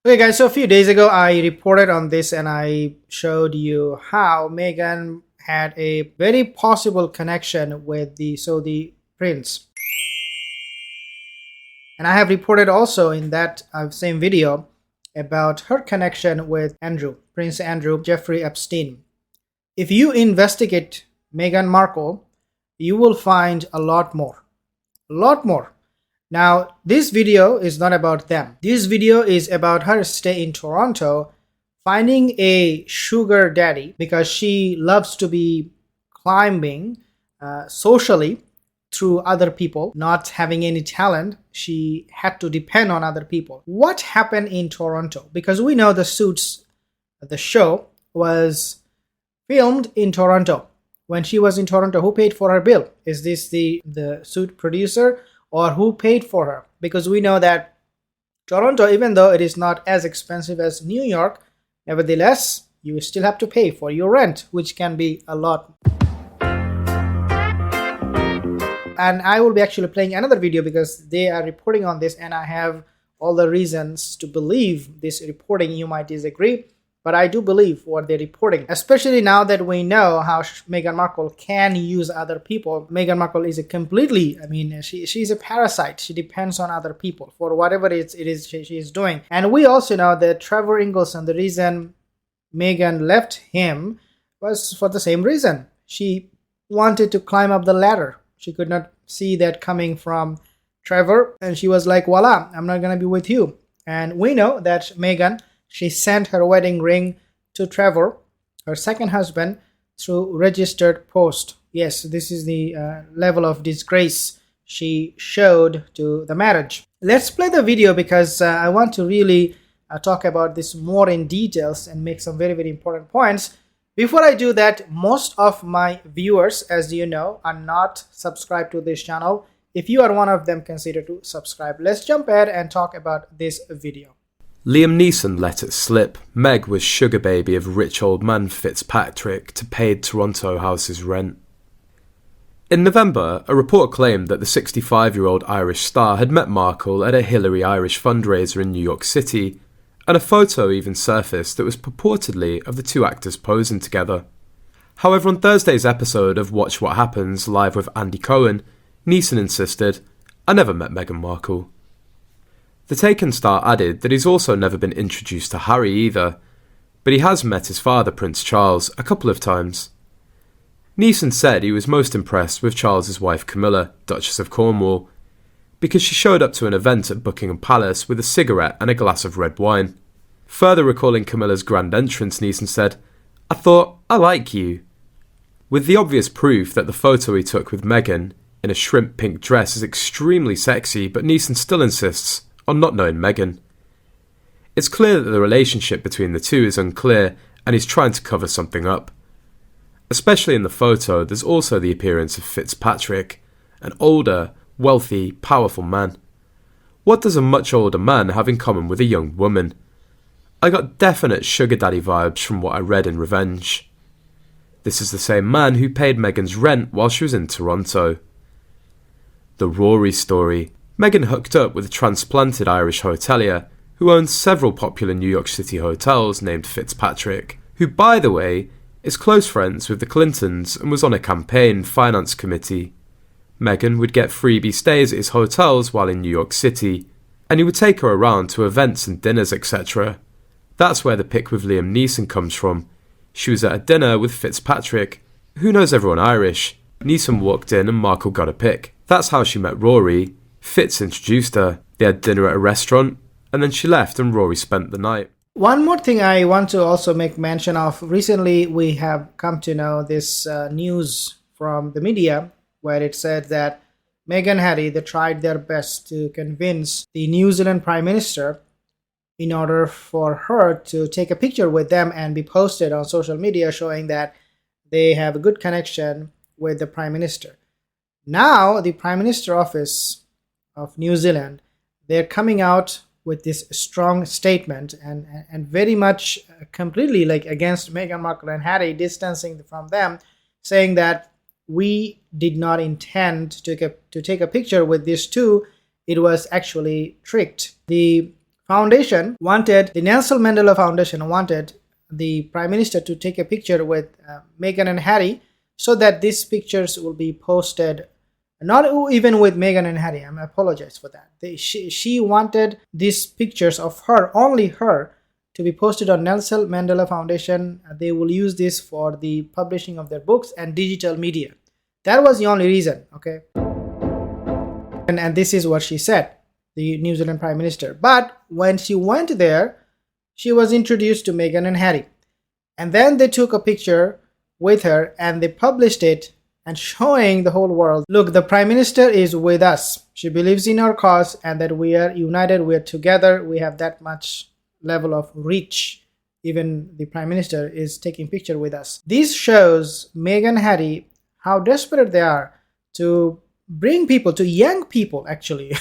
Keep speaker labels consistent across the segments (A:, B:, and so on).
A: Okay guys, so a few days ago I reported on this and I showed you how Meghan had a very possible connection with the Saudi prince. And I have reported also in that same video about her connection with Prince Andrew, Jeffrey Epstein. If you investigate Meghan Markle, you will find a lot more. A lot more. Now, this video is not about them. This video is about her stay in Toronto, finding a sugar daddy because she loves to be climbing socially through other people, not having any talent. She had to depend on other people. What happened in Toronto? Because we know the Suits, the show, was filmed in Toronto. When she was in Toronto, who paid for her bill? Is this the suit producer? Or who paid for her? Because we know that Toronto, even though it is not as expensive as New York, nevertheless, you still have to pay for your rent, which can be a lot. And I will be actually playing another video because they are reporting on this and I have all the reasons to believe this reporting. You might disagree, but I do believe what they're reporting, especially now that we know how Meghan Markle can use other people. Meghan Markle is she's a parasite. She depends on other people for whatever it is she is doing. And we also know that Trevor Ingleson, the reason Meghan left him was for the same reason. She wanted to climb up the ladder. She could not see that coming from Trevor. And she was like, voila, I'm not going to be with you. And we know that Meghan, she sent her wedding ring to Trevor, her second husband, through registered post. Yes, this is the level of disgrace she showed to the marriage. Let's play the video because I want to really talk about this more in details and make some very, very important points. Before I do that, most of my viewers, as you know, are not subscribed to this channel. If you are one of them, consider to subscribe. Let's jump ahead and talk about this video.
B: Liam Neeson let it slip. Meg was sugar baby of rich old man Fitzpatrick to pay Toronto house's rent. In November, a report claimed that the 65-year-old Irish star had met Markle at a Hillary Irish fundraiser in New York City, and a photo even surfaced that was purportedly of the two actors posing together. However, on Thursday's episode of Watch What Happens live with Andy Cohen, Neeson insisted, "I never met Meghan Markle." The Taken star added that he's also never been introduced to Harry either, but he has met his father, Prince Charles, a couple of times. Neeson said he was most impressed with Charles's wife Camilla, Duchess of Cornwall, because she showed up to an event at Buckingham Palace with a cigarette and a glass of red wine. Further recalling Camilla's grand entrance, Neeson said, "I thought, I like you." With the obvious proof that the photo he took with Meghan in a shrimp pink dress is extremely sexy, but Neeson still insists on not knowing Meghan. It's clear that the relationship between the two is unclear and he's trying to cover something up. Especially in the photo, there's also the appearance of Fitzpatrick, an older, wealthy, powerful man. What does a much older man have in common with a young woman? I got definite sugar daddy vibes from what I read in Revenge. This is the same man who paid Meghan's rent while she was in Toronto. The Rory story. Meghan hooked up with a transplanted Irish hotelier who owns several popular New York City hotels named Fitzpatrick, who, by the way, is close friends with the Clintons and was on a campaign finance committee. Meghan would get freebie stays at his hotels while in New York City, and he would take her around to events and dinners, etc. That's where the pic with Liam Neeson comes from. She was at a dinner with Fitzpatrick, who knows everyone Irish. Neeson walked in and Markle got a pic. That's how she met Rory. Fitz introduced her, they had dinner at a restaurant, and then she left and Rory spent the night.
A: One more thing I want to also make mention of. Recently, we have come to know this news from the media where it said that Meghan and Harry, they tried their best to convince the New Zealand Prime Minister in order for her to take a picture with them and be posted on social media showing that they have a good connection with the Prime Minister. Now, the Prime Minister office of New Zealand, they're coming out with this strong statement and very much completely against Meghan Markle and Harry, distancing from them, saying that we did not intend to take a picture with these two. It was actually tricked. The Foundation wanted, the Nelson Mandela Foundation wanted the Prime Minister to take a picture with Meghan and Harry, so that these pictures will be posted, not even with Meghan and Harry, I apologize for that. She wanted these pictures of her, only her, to be posted on Nelson Mandela Foundation. They will use this for the publishing of their books and digital media. That was the only reason, okay? And this is what she said, the New Zealand Prime Minister. But when she went there, she was introduced to Meghan and Harry. And then they took a picture with her and they published it and showing the whole world, look, the Prime Minister is with us. She believes in our cause and that we are united, we are together, we have that much level of reach. Even the Prime Minister is taking picture with us. This shows Meghan and Harry how desperate they are to bring people, to young people actually,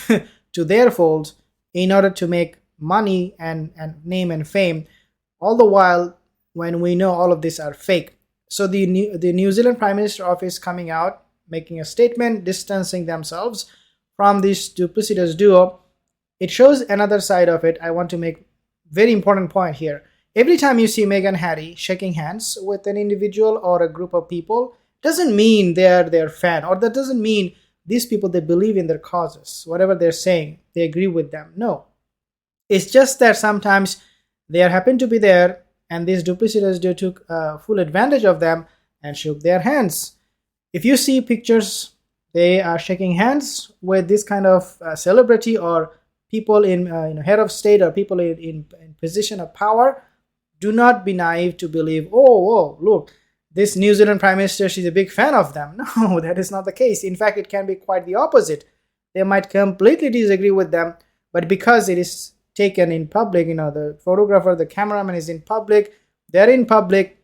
A: to their fold in order to make money and name and fame, all the while when we know all of these are fake. So the New Zealand Prime Minister office coming out, making a statement, distancing themselves from this duplicitous duo. It shows another side of it. I want to make very important point here. Every time you see Meghan and Harry shaking hands with an individual or a group of people, doesn't mean they're their fan, or that doesn't mean these people, they believe in their causes. Whatever they're saying, they agree with them. No. It's just that sometimes they happen to be there and these duplicitous duo took full advantage of them and shook their hands. If you see pictures, they are shaking hands with this kind of celebrity or people in head of state or people in position of power, do not be naive to believe, oh, look, this New Zealand Prime Minister, she's a big fan of them. No, that is not the case. In fact, it can be quite the opposite. They might completely disagree with them, but because it is taken in public, the photographer, the cameraman is in public, they're in public,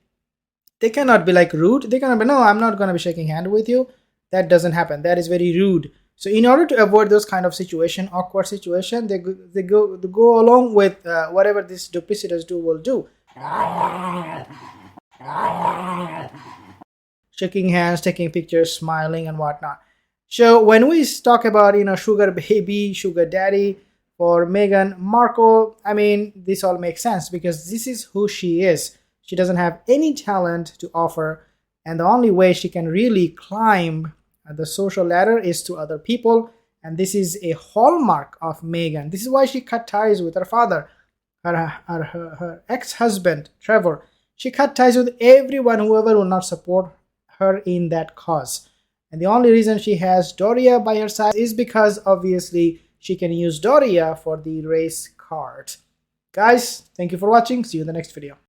A: they cannot be like rude. They cannot be, no, I'm not going to be shaking hand with you. That doesn't happen. That is very rude. So in order to avoid those kind of awkward situation, they go along with whatever this duplicitous duo will do. Shaking hands, taking pictures, smiling and whatnot. So when we talk about sugar baby, sugar daddy for Meghan Markle, this all makes sense because this is who she is. She doesn't have any talent to offer, and the only way she can really climb the social ladder is to other people, and this is a hallmark of Meghan. This is why she cut ties with her father, her ex-husband Trevor. She cut ties with everyone, whoever will not support her in that cause. And the only reason she has Doria by her side is because obviously she can use Doria for the race card. Guys, thank you for watching. See you in the next video.